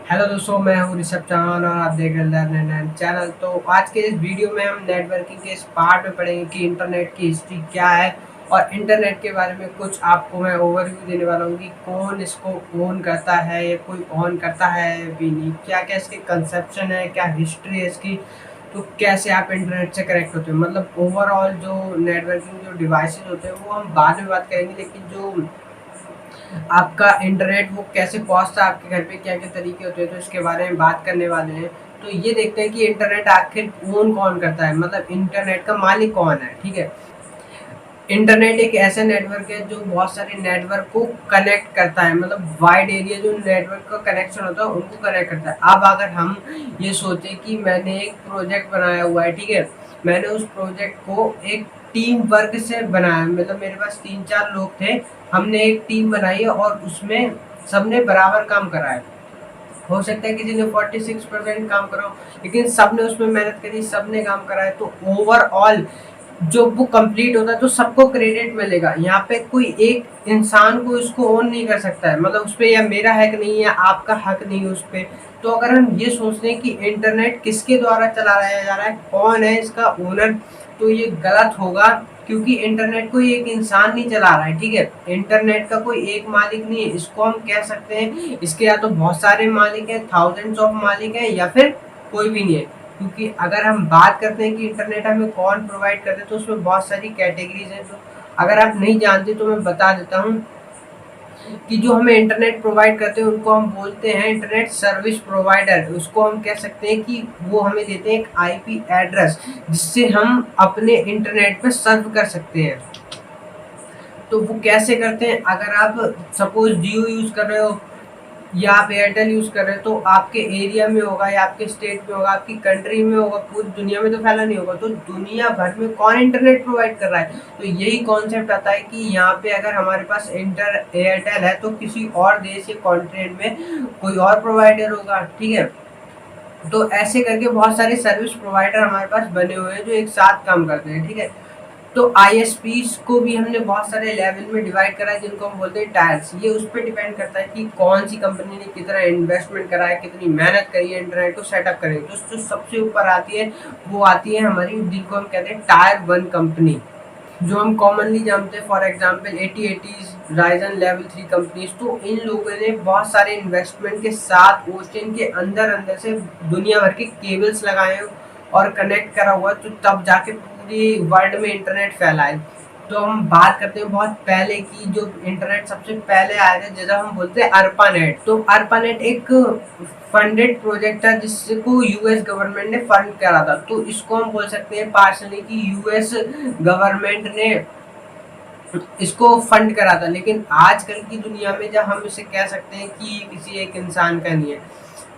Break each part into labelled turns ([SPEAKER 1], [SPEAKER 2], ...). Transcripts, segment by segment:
[SPEAKER 1] Hello दोस्तों, मैं हूँ ऋषभ चौहान और आप देख रहे हैं लर्न चैनल। तो आज के इस वीडियो में हम नेटवर्किंग के इस पार्ट में पढ़ेंगे कि इंटरनेट की हिस्ट्री क्या है और इंटरनेट के बारे में कुछ आपको मैं ओवरव्यू देने वाला हूँ कि कौन इसको ऑन करता है या कोई ऑन करता है भी नहीं, क्या क्या इसके कंसेप्शन है, क्या हिस्ट्री है इसकी, तो कैसे आप इंटरनेट से कनेक्ट होते हो। मतलब ओवरऑल जो नेटवर्किंग जो डिवाइसेज होते हैं वो हम बाद में बात करेंगे, लेकिन जो आपका इंटरनेट वो कैसे पहुंचता है आपके घर पे, क्या क्या तरीके होते हैं, तो इसके बारे में बात करने वाले हैं। तो ये देखते हैं कि इंटरनेट आखिर ओन कौन करता है, मतलब इंटरनेट का मालिक कौन है। ठीक है, इंटरनेट एक ऐसा नेटवर्क है जो बहुत सारे नेटवर्क को कनेक्ट करता है, मतलब वाइड एरिया जो नेटवर्क का कनेक्शन होता है उनको कनेक्ट करता है। अब अगर हम ये सोचें कि मैंने एक प्रोजेक्ट बनाया हुआ है, ठीक है, मैंने उस प्रोजेक्ट को एक टीम वर्क से बनाया, मतलब मेरे पास 3-4 लोग थे, हमने एक टीम बनाई है और उसमें सबने बराबर काम करा है। हो सकता है किसी ने 46% काम करा हो, लेकिन सबने उसमें मेहनत करी, सबने काम करा है, तो ओवरऑल जो वो कंप्लीट होता है तो सबको क्रेडिट मिलेगा। यहाँ पे कोई एक इंसान को इसको ओन नहीं कर सकता है, मतलब उस पर या मेरा हक नहीं है, आपका हक नहीं है उस पर। तो अगर हम ये सोचते हैं कि इंटरनेट किसके द्वारा चलाया जा रहा है, कौन है इसका ओनर, तो ये गलत होगा, क्योंकि इंटरनेट कोई एक इंसान नहीं चला रहा है। ठीक है, इंटरनेट का कोई एक मालिक नहीं है, इसको हम कह सकते हैं इसके या तो बहुत सारे मालिक हैं, थाउजेंड्स ऑफ मालिक हैं, या फिर कोई भी नहीं है। क्योंकि अगर हम बात करते हैं कि इंटरनेट हमें कौन प्रोवाइड करते हैं, तो उसमें बहुत सारी कैटेगरीज हैं। तो अगर आप नहीं जानते तो मैं बता देता हूँ कि जो हमें इंटरनेट प्रोवाइड करते हैं उनको हम बोलते हैं इंटरनेट सर्विस प्रोवाइडर। उसको हम कह सकते हैं कि वो हमें देते हैं एक आईपी एड्रेस जिससे हम अपने इंटरनेट पे सर्व कर सकते हैं। तो वो कैसे करते हैं, अगर आप सपोज जियो यूज़ कर रहे हो या आप एयरटेल यूज़ कर रहे हो, तो आपके एरिया में होगा या आपके स्टेट में होगा, आपकी कंट्री में होगा, पूरी दुनिया में तो फैला नहीं होगा। तो दुनिया भर में कौन इंटरनेट प्रोवाइड कर रहा है, तो यही कॉन्सेप्ट आता है कि यहाँ पे अगर हमारे पास एयरटेल है तो किसी और देश या कॉन्टिनेंट में कोई और प्रोवाइडर होगा। ठीक है, तो ऐसे करके बहुत सारे सर्विस प्रोवाइडर हमारे पास बने हुए हैं जो एक साथ काम करते हैं। ठीक है, तो आईएसपीज को भी हमने बहुत सारे लेवल में डिवाइड करा है, जिनको हम बोलते हैं टायर्स। ये उस पर डिपेंड करता है कि कौन सी कंपनी ने कितना इन्वेस्टमेंट करा है, कितनी मेहनत करी है इंटरनेट को सेटअप करने। तो जो सबसे ऊपर आती है वो आती है हमारी, जिनको हम कहते हैं टायर 1 कंपनी, जो हम कॉमनली जानते हैं। For example 8080 Ryzen level 3 companies. तो इन लोगों ने बहुत सारे इन्वेस्टमेंट के साथ ओशन के अंदर अंदर से दुनिया भर के केबल्स लगाए हैं और कनेक्ट करा हुआ, तो तब जाके पूरी वर्ल्ड में इंटरनेट फैला है। तो हम बात करते हैं बहुत पहले की, जो इंटरनेट सबसे पहले आया था, जैसा हम बोलते हैं अर्पानेट। तो अर्पानेट एक फंडेड प्रोजेक्ट था जिसको यूएस गवर्नमेंट ने फंड करा था। तो इसको हम बोल सकते हैं पार्शली कि यूएस गवर्नमेंट ने इसको फंड करा था। लेकिन आजकल की दुनिया में जब हम इसे कह सकते हैं कि किसी एक इंसान का नहीं है।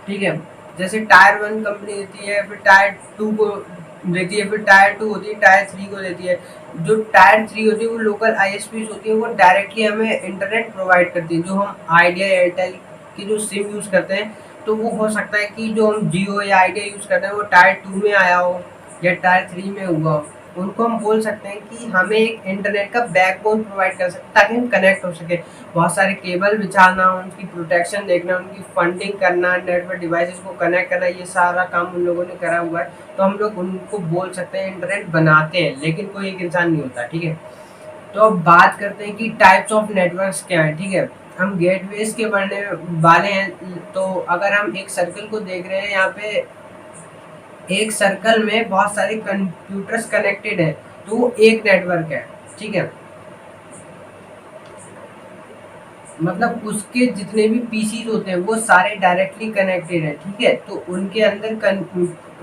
[SPEAKER 1] ठीक है, जैसे टायर 1 कंपनी देती है, फिर टायर 2 को देती है, फिर टायर 2 होती है, टायर 3 को देती है। जो टायर 3 होती है वो लोकल आईएसपीज होती है, वो डायरेक्टली हमें इंटरनेट प्रोवाइड करती है। जो हम आइडिया एयरटेल की जो सिम यूज़ करते हैं, तो वो हो सकता है कि जो हम जियो या आइडिया यूज़ करते हैं वो टायर 2 में आया हो या टायर 3 में हुआ हो। उनको हम बोल सकते हैं कि हमें एक इंटरनेट का बैकबोन प्रोवाइड कर सकते हैं ताकि हम कनेक्ट हो सके। बहुत सारे केबल बिछाना, उनकी प्रोटेक्शन देखना, उनकी फंडिंग करना, नेटवर्क डिवाइसेस को कनेक्ट करना, ये सारा काम उन लोगों ने करा हुआ है। तो हम लोग उनको बोल सकते हैं इंटरनेट बनाते हैं, लेकिन कोई एक इंसान नहीं होता। ठीक है, तो अब बात करते हैं कि टाइप्स ऑफ नेटवर्क्स क्या है। ठीक है, हम गेटवेज के बढ़ने वाले हैं। तो अगर हम एक सर्कल को देख रहे हैं, यहाँ पे एक सर्कल में बहुत सारे कंप्यूटर्स कनेक्टेड है, तो वो एक नेटवर्क है। ठीक है, मतलब उसके जितने भी पीसीज होते हैं वो सारे डायरेक्टली कनेक्टेड है। ठीक है, तो उनके अंदर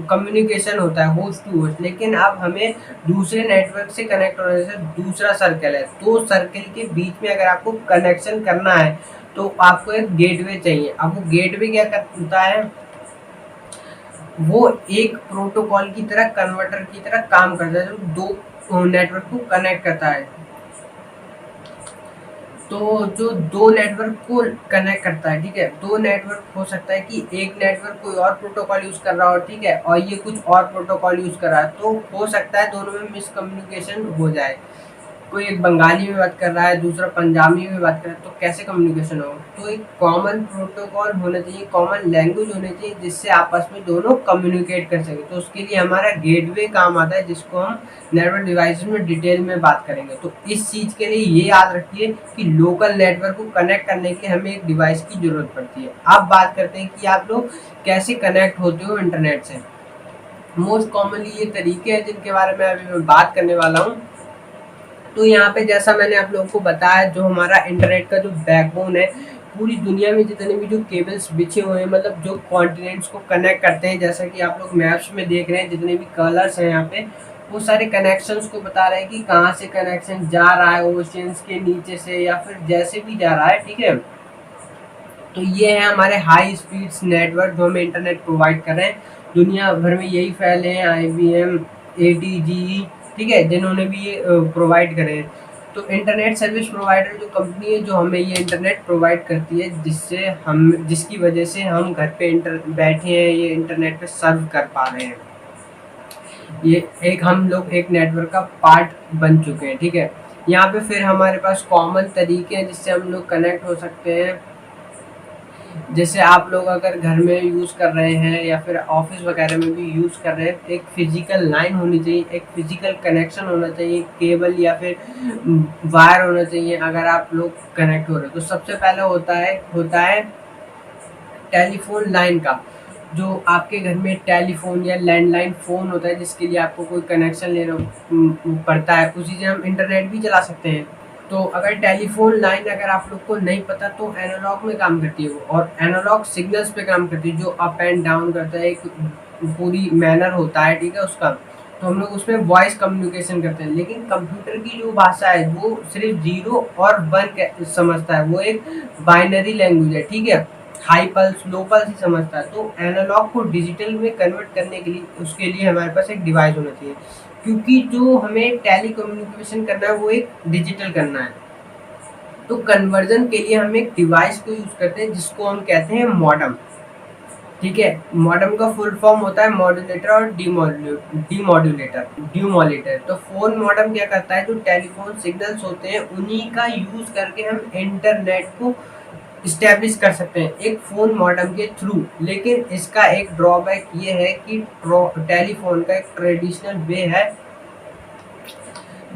[SPEAKER 1] कम्युनिकेशन होता है होस्ट टू होस्ट। लेकिन अब हमें दूसरे नेटवर्क से कनेक्ट होने से, दूसरा सर्कल है, तो सर्कल के बीच में अगर आपको कनेक्शन करना है तो आपको एक गेटवे चाहिए। अब वो गेटवे क्या करता है, वो एक प्रोटोकॉल की तरह, कन्वर्टर की तरह काम करता है, जो दो नेटवर्क को कनेक्ट करता है। तो जो दो नेटवर्क को कनेक्ट करता है, ठीक है, दो नेटवर्क हो सकता है कि एक नेटवर्क कोई और प्रोटोकॉल यूज कर रहा हो, ठीक है, और ये कुछ और प्रोटोकॉल यूज कर रहा है, तो हो सकता है दोनों में मिसकम्युनिकेशन हो जाए। कोई एक बंगाली में बात कर रहा है, दूसरा पंजाबी में बात कर रहा है, तो कैसे कम्युनिकेशन होगा? तो एक कॉमन प्रोटोकॉल होना चाहिए, कॉमन लैंग्वेज होनी चाहिए, जिससे आपस में दोनों कम्युनिकेट कर सकें। तो उसके लिए हमारा गेटवे काम आता है, जिसको हम नेटवर्क डिवाइसेस में डिटेल में बात करेंगे। तो इस चीज़ के लिए ये याद रखिए कि लोकल नेटवर्क को कनेक्ट करने के लिए हमें एक डिवाइस की ज़रूरत पड़ती है। अब बात करते हैं कि आप लोग कैसे कनेक्ट होते हो इंटरनेट से। मोस्ट कॉमनली ये तरीके हैं जिनके बारे में अभी मैं बात करने वाला हूँ। तो यहाँ पे जैसा मैंने आप लोगों को बताया, जो हमारा इंटरनेट का जो बैकबोन है, पूरी दुनिया में जितने भी जो केबल्स बिछे हुए हैं, मतलब जो कॉन्टिनेंट्स को कनेक्ट करते हैं, जैसा कि आप लोग मैप्स में देख रहे हैं, जितने भी कलर्स हैं यहाँ पे, वो सारे कनेक्शंस को बता रहे हैं कि कहाँ से कनेक्शन जा रहा है, ओशियंस के नीचे से या फिर जैसे भी जा रहा है, ठीक है। तो ये है हमारे हाई स्पीड्स नेटवर्क जो हमें इंटरनेट प्रोवाइड कर रहे हैं। दुनिया भर में यही फैले हैं, IBM, ATG, ठीक है, जिन्होंने भी ये प्रोवाइड करे हैं। तो इंटरनेट सर्विस प्रोवाइडर जो कंपनी है, जो हमें ये इंटरनेट प्रोवाइड करती है, जिसकी वजह से हम घर पे बैठे हैं, ये इंटरनेट पे सर्व कर पा रहे हैं। ये हम लोग एक नेटवर्क का पार्ट बन चुके हैं, ठीक है। यहाँ पे फिर हमारे पास कॉमन तरीके हैं जिससे हम लोग कनेक्ट हो सकते हैं। जैसे आप लोग अगर घर में यूज़ कर रहे हैं या फिर ऑफिस वगैरह में भी यूज़ कर रहे हैं, एक फिजिकल लाइन होनी चाहिए, एक फिजिकल कनेक्शन होना चाहिए, केबल या फिर वायर होना चाहिए अगर आप लोग कनेक्ट हो रहे हैं। तो सबसे पहले होता है टेलीफोन लाइन का। जो आपके घर में टेलीफोन या लैंडलाइन फ़ोन होता है, जिसके लिए आपको कोई कनेक्शन लेना पड़ता है, उसी से हम इंटरनेट भी चला सकते हैं। तो अगर टेलीफोन लाइन अगर आप लोग को नहीं पता, तो एनालॉग में काम करती है वो, और एनालॉग सिग्नल्स पे काम करती है, जो अप एंड डाउन करता है, एक पूरी मैनर होता है, ठीक है, उसका। तो हम लोग उसमें वॉइस कम्युनिकेशन करते हैं। लेकिन कंप्यूटर की जो भाषा है, वो सिर्फ 0 और 1 समझता है, वो एक बाइनरी लैंग्वेज है, ठीक है, हाई पल्स लो पल्स ही समझता है। तो एनालॉग को डिजिटल में कन्वर्ट करने के लिए, उसके लिए हमारे पास एक डिवाइस होना चाहिए, क्योंकि जो हमें टेली कम्युनिकेशन करना है वो एक डिजिटल करना है। तो कन्वर्जन के लिए हम एक डिवाइस को यूज़ करते हैं, जिसको हम कहते हैं मॉडेम, ठीक है। मॉडेम का फुल फॉर्म होता है मॉड्यूलेटर और डिमोड्यूलेटर। तो फोन मॉडेम क्या करता है, जो टेलीफोन सिग्नल्स होते हैं उन्हीं का यूज़ करके हम इंटरनेट को इस्टेब्लिश कर सकते हैं एक फ़ोन मॉडेम के थ्रू। लेकिन इसका एक ड्रॉबैक ये है कि टेलीफोन का एक ट्रेडिशनल वे है,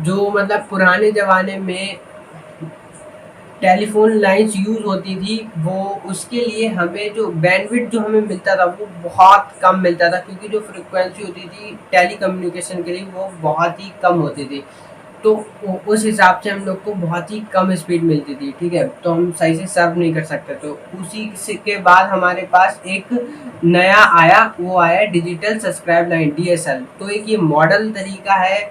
[SPEAKER 1] जो मतलब पुराने ज़माने में टेलीफोन लाइन्स यूज़ होती थी, वो उसके लिए हमें जो बैंडविड्थ जो हमें मिलता था, वो बहुत कम मिलता था, क्योंकि जो फ्रिक्वेंसी होती थी टेली कम्युनिकेशन के लिए, वो बहुत ही कम होती थी। तो उस हिसाब से हम लोग को बहुत ही कम स्पीड मिलती थी, ठीक है, तो हम सही से सर्व नहीं कर सकते। तो उसी के बाद हमारे पास एक नया आया, वो आया डिजिटल सब्सक्राइब लाइन, DSL। तो एक ये मॉडल तरीका है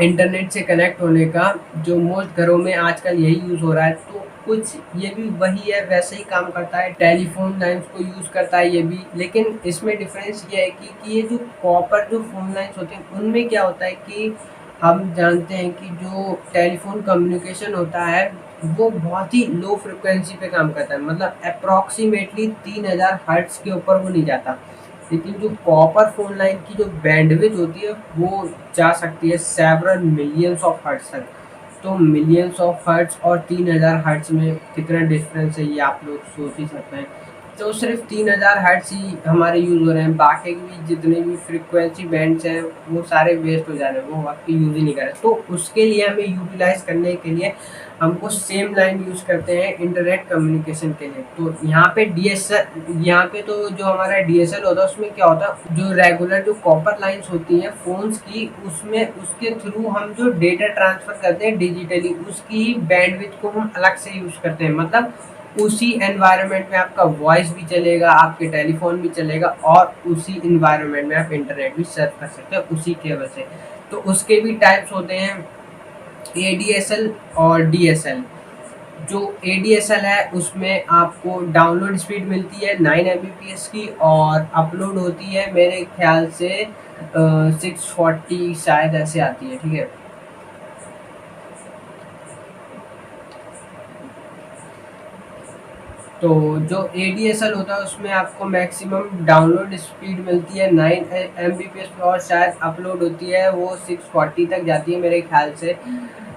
[SPEAKER 1] इंटरनेट से कनेक्ट होने का, जो मोस्ट घरों में आजकल यही यूज़ हो रहा है। तो कुछ ये भी वही है, वैसे ही काम करता है, टेलीफोन लाइन्स को यूज़ करता है ये भी। लेकिन इसमें डिफरेंस ये है कि ये जो कॉपर जो फ़ोन लाइन्स होती हैं, उनमें क्या होता है कि हम जानते हैं कि जो टेलीफोन कम्युनिकेशन होता है, वो बहुत ही लो फ्रिक्वेंसी पे काम करता है, मतलब अप्रॉक्सीमेटली 3000 हर्ट्ज़ के ऊपर वो नहीं जाता। लेकिन जो कॉपर फ़ोन लाइन की जो बैंडविड्थ होती है, वो जा सकती है सेवरल मिलियंस ऑफ हर्ट्ज़ तक। तो मिलियंस ऑफ हर्ट्ज़ और 3000 हर्ट्ज़ में कितना डिफरेंस है, ये आप लोग सोच ही सकते हैं। तो सिर्फ 3000 हर्ट्ज़ ही हमारे यूज़ हो रहे हैं, बाकी भी जितने भी फ्रीक्वेंसी बैंड्स हैं, वो सारे वेस्ट हो जा रहे हैं, वो आपके यूज़ ही नहीं कर रहे। तो उसके लिए हमें यूटिलाइज़ करने के लिए हमको सेम लाइन यूज़ करते हैं इंटरनेट कम्युनिकेशन के लिए। तो यहाँ पे यहाँ पे तो जो हमारा DSL होता है, उसमें क्या होता है, जो रेगुलर जो कॉपर लाइन्स होती हैं फ़ोन्स की, उसमें उसके थ्रू हम जो डेटा ट्रांसफ़र करते हैं डिजिटली, उसकी बैंडविड्थ को हम अलग से यूज़ करते हैं। मतलब उसी एनवायरनमेंट में आपका वॉइस भी चलेगा, आपके टेलीफोन भी चलेगा, और उसी एनवायरनमेंट में आप इंटरनेट भी सर्च कर सकते हैं उसी केबल से। तो उसके भी टाइप्स होते हैं, ADSL और DSL। जो ADSL है, उसमें आपको डाउनलोड स्पीड मिलती है 9 Mbps की, और अपलोड होती है मेरे ख्याल से 640 शायद ऐसे आती है, ठीक है। तो जो ADSL होता है उसमें आपको मैक्सिमम डाउनलोड स्पीड मिलती है 9 Mbps और शायद अपलोड होती है वो 640 तक जाती है मेरे ख्याल से,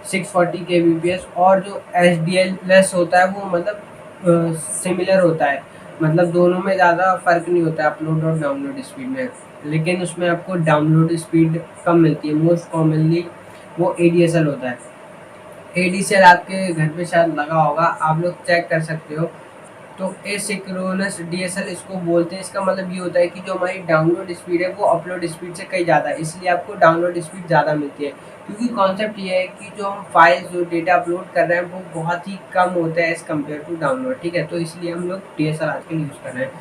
[SPEAKER 1] 640 kbps। और जो HDLS होता है वो मतलब सिमिलर होता है, मतलब दोनों में ज़्यादा फ़र्क नहीं होता है अपलोड और डाउनलोड स्पीड में, लेकिन उसमें आपको डाउनलोड स्पीड कम मिलती है। मोस्ट कॉमनली वो ADSL होता है। ADSL आपके घर पे शायद लगा होगा, आप लोग चेक कर सकते हो। तो एसिंक्रोनस DSL इसको बोलते हैं। इसका मतलब ये होता है कि जो हमारी डाउनलोड स्पीड है वो अपलोड स्पीड से कहीं ज़्यादा है, इसलिए आपको डाउनलोड स्पीड ज़्यादा मिलती है। क्योंकि कॉन्सेप्ट ये है कि जो हम फाइल्स जो डेटा अपलोड कर रहे हैं वो बहुत ही कम होता है एज़ कम्पेयर टू डाउनलोड, ठीक है। तो इसलिए हम लोग DSL आजकल यूज़ कर रहे हैं।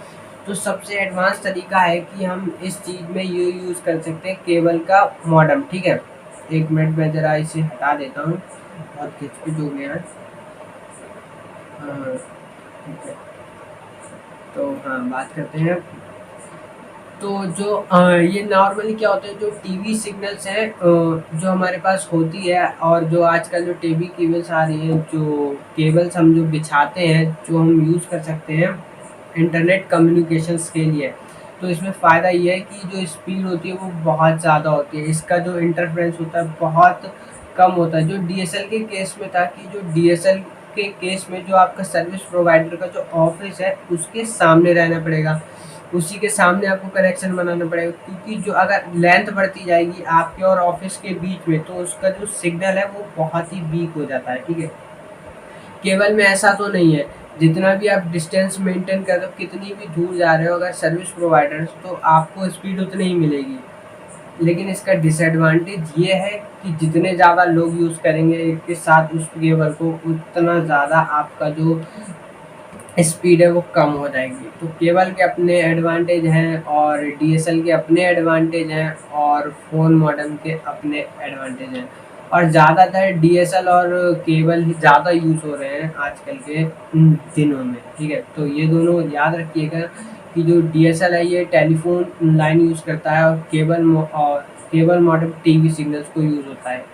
[SPEAKER 1] तो सबसे एडवांस तरीका है कि हम इस चीज़ में ये यूज़ कर सकते हैं, केबल का मॉडेम, ठीक है। एक मिनट में ज़रा इसे हटा देता हूँ, बहुत खिचपिच हो गया है। हाँ, ठीक है। तो हाँ, बात करते हैं। तो जो ये नॉर्मली क्या होता है, जो टीवी सिग्नल्स हैं जो हमारे पास होती है, और जो आजकल जो टीवी केबल्स आ रही हैं, जो केबल्स हम जो बिछाते हैं, जो हम यूज़ कर सकते हैं इंटरनेट कम्युनिकेशंस के लिए। तो इसमें फ़ायदा ये है कि जो स्पीड होती है वो बहुत ज़्यादा होती है, इसका जो इंटरफ्रेंस होता है बहुत कम होता है। जो DSL के केस में था कि जो DSL के केस में जो आपका सर्विस प्रोवाइडर का जो ऑफिस है उसके सामने रहना पड़ेगा, उसी के सामने आपको कनेक्शन बनाना पड़ेगा, क्योंकि जो अगर लेंथ बढ़ती जाएगी आपके और ऑफिस के बीच में तो उसका जो सिग्नल है वो बहुत ही वीक हो जाता है, ठीक है। केबल में ऐसा तो नहीं है, जितना भी आप डिस्टेंस मेंटेन कर रहे हो, कितनी भी दूर जा रहे हो अगर सर्विस प्रोवाइडर, तो आपको स्पीड उतनी ही मिलेगी। लेकिन इसका डिसएडवांटेज ये है कि जितने ज़्यादा लोग यूज़ करेंगे एक के साथ उस केबल को, उतना ज़्यादा आपका जो स्पीड है वो कम हो जाएगी। तो केबल के अपने एडवांटेज हैं और DSL के अपने एडवांटेज हैं और फ़ोन मॉडेम के अपने एडवांटेज हैं, और ज़्यादातर DSL और केबल ही ज़्यादा यूज़ हो रहे हैं आजकल के दिनों में, ठीक है। तो ये दोनों याद रखिएगा कि जो DSL है ये टेलीफोन लाइन यूज़ करता है, और केबल मॉडेम टीवी सिग्नल्स को यूज़ होता है।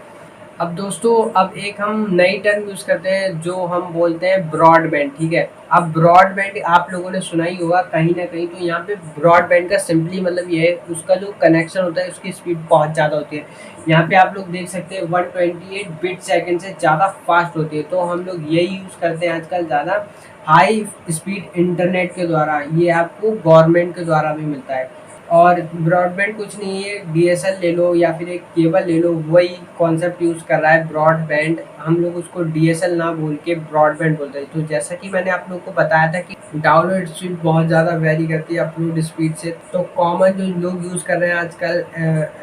[SPEAKER 1] अब दोस्तों, अब एक हम नई टर्म यूज़ करते हैं जो हम बोलते हैं ब्रॉडबैंड, ठीक है। अब ब्रॉडबैंड आप लोगों ने सुना ही होगा कहीं ना कहीं। तो यहाँ पे ब्रॉडबैंड का सिंपली मतलब ये है, उसका जो कनेक्शन होता है उसकी स्पीड बहुत ज़्यादा होती है। यहाँ पे आप लोग देख सकते हैं 128 बिट सेकेंड से ज़्यादा फास्ट होती है। तो हम लोग यही यूज़ करते हैं आजकल ज़्यादा, हाई स्पीड इंटरनेट के द्वारा। ये आपको गवर्नमेंट के द्वारा भी मिलता है। और ब्रॉडबैंड कुछ नहीं है, DSL ले लो या फिर एक केबल ले लो, वही कॉन्सेप्ट यूज़ कर रहा है ब्रॉडबैंड। हम लोग उसको DSL ना बोल के ब्रॉडबैंड बोलते हैं। तो जैसा कि मैंने आप लोग को बताया था कि डाउनलोड स्पीड बहुत ज़्यादा वेरी करती है अपलोड स्पीड से। तो कॉमन जो लोग यूज़ कर रहे हैं आजकल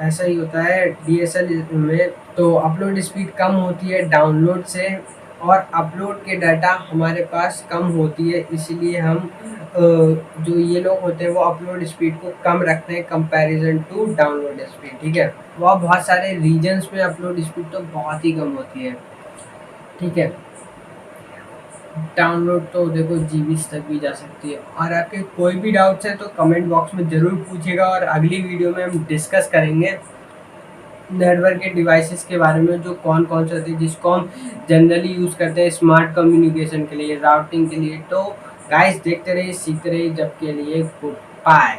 [SPEAKER 1] ऐसा ही होता है DSL में। तो अपलोड स्पीड कम होती है डाउनलोड से, और अपलोड के डाटा हमारे पास कम होती है, इसलिए हम जो ये लोग होते हैं वो अपलोड स्पीड को कम रखते हैं कंपैरिजन टू डाउनलोड स्पीड, ठीक है। वह बहुत सारे रीजन्स में अपलोड स्पीड तो बहुत ही कम होती है, ठीक है। डाउनलोड तो देखो जीबीज तक भी जा सकती है। और आपके कोई भी डाउट्स है तो कमेंट बॉक्स में ज़रूर पूछिएगा, और अगली वीडियो में हम डिस्कस करेंगे नेटवर्क के डिवाइसेस के बारे में, जो कौन कौन से होते हैं जिसको हम जनरली यूज़ करते हैं स्मार्ट कम्युनिकेशन के लिए, राउटिंग के लिए। तो गाइस देखते रहिए, सीखते रहिए, जब के लिए गुड बाय।